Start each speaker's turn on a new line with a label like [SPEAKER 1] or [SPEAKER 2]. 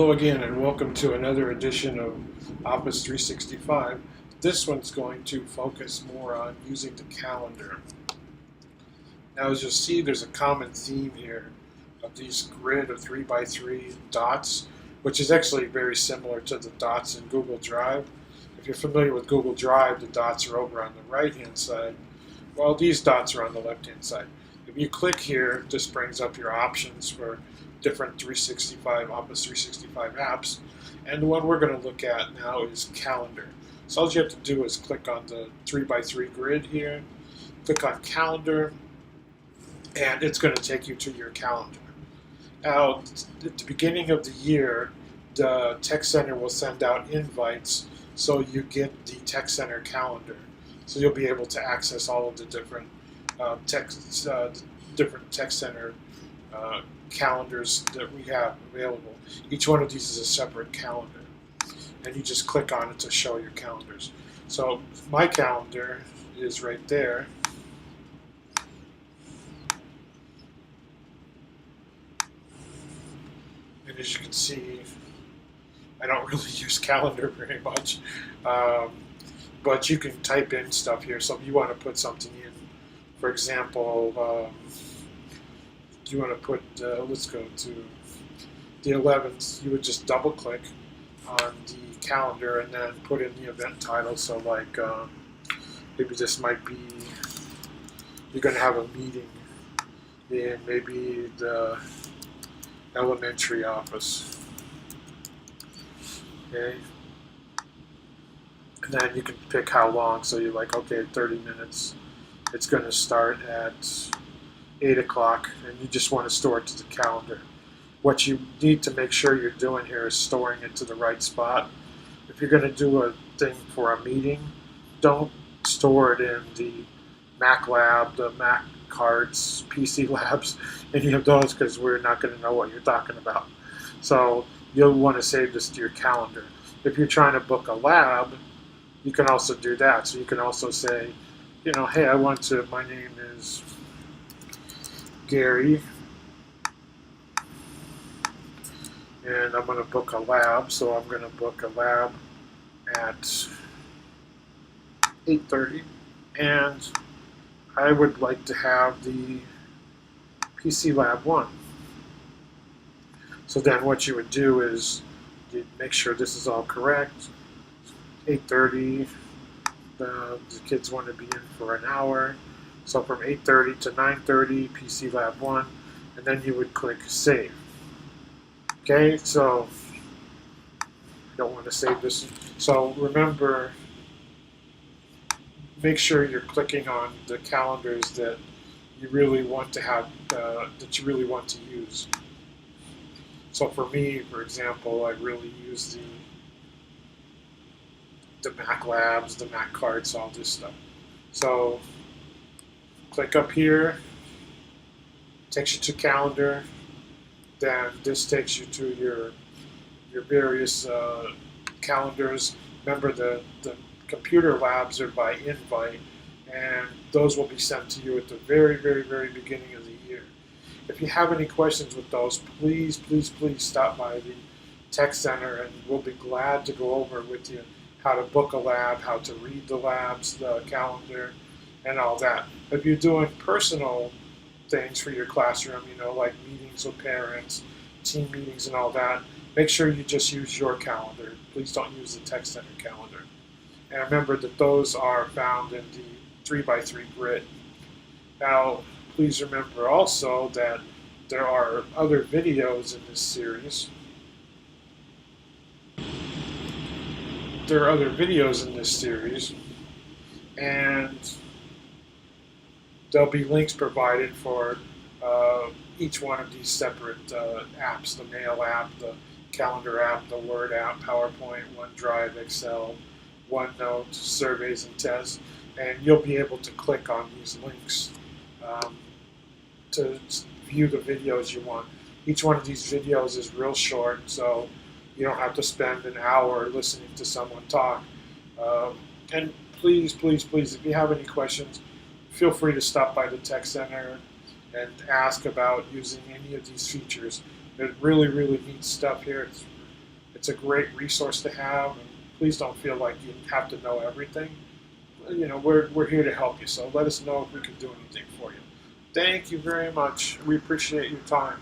[SPEAKER 1] Hello again and welcome to another edition of Office 365. This one's going to focus more on using the calendar. Now as you'll see, there's a common theme here of these grid of 3x3 dots, which is actually very similar to the dots in Google Drive. If you're familiar with Google Drive, the dots are over on the right hand side, while these dots are on the left hand side. If you click here, this brings up your options for different Office 365 apps, and the one we're going to look at now is Calendar. So all you have to do is click on the 3x3 grid here, click on Calendar, and it's going to take you to your calendar. Now, at the beginning of the year, the Tech Center will send out invites so you get the Tech Center calendar. So you'll be able to access all of the different Tech Center calendars that we have available. Each one of these is a separate calendar, and you just click on it to show your calendars. So my calendar is right there. And as you can see, I don't really use calendar very much, but you can type in stuff here. So if you want to put something in, for example, you want to put, let's go to the 11th, you would just double click on the calendar and then put in the event title. So like maybe this might be, you're going to have a meeting in maybe the elementary office. Okay. And then you can pick how long. So you're like, okay, 30 minutes. It's going to start at 8 o'clock, and you just want to store it to the calendar. What you need to make sure you're doing here is storing it to the right spot. If you're going to do a thing for a meeting, don't store it in the Mac Lab, the Mac Cards, PC Labs, any of those, because we're not going to know what you're talking about. So you'll want to save this to your calendar. If you're trying to book a lab, you can also do that. So you can also say, you know, hey, my name is Gary, and I'm going to book a lab, so I'm going to book a lab at 8:30, and I would like to have the PC Lab 1. So then what you would do is you make sure this is all correct. 8:30, the kids want to be in for an hour. So from 8:30 to 9:30, PC Lab 1, and then you would click Save. Okay, so I don't want to save this. So remember, make sure you're clicking on the calendars that you really want to have, that you really want to use. So for me, for example, I really use the Mac Labs, the Mac Cards, all this stuff. So click up here, takes you to calendar, then this takes you to your various calendars. Remember the computer labs are by invite, and those will be sent to you at the very, very, very beginning of the year. If you have any questions with those, please, please, please stop by the Tech Center, and we'll be glad to go over with you how to book a lab, how to read the labs, the calendar, and all that. If you're doing personal things for your classroom, you know, like meetings with parents, team meetings and all that, make sure you just use your calendar. Please don't use the Tech Center calendar. And remember that those are found in the 3x3 grid. Now, please remember also that there are other videos in this series. And there'll be links provided for each one of these separate apps, the Mail app, the Calendar app, the Word app, PowerPoint, OneDrive, Excel, OneNote, Surveys and Tests, and you'll be able to click on these links to view the videos you want. Each one of these videos is real short, so you don't have to spend an hour listening to someone talk. And please, please, please, if you have any questions, feel free to stop by the Tech Center and ask about using any of these features. There's really, really neat stuff here. It's It's a great resource to have. And please don't feel like you have to know everything. You know, we're here to help you. So let us know if we can do anything for you. Thank you very much. We appreciate your time.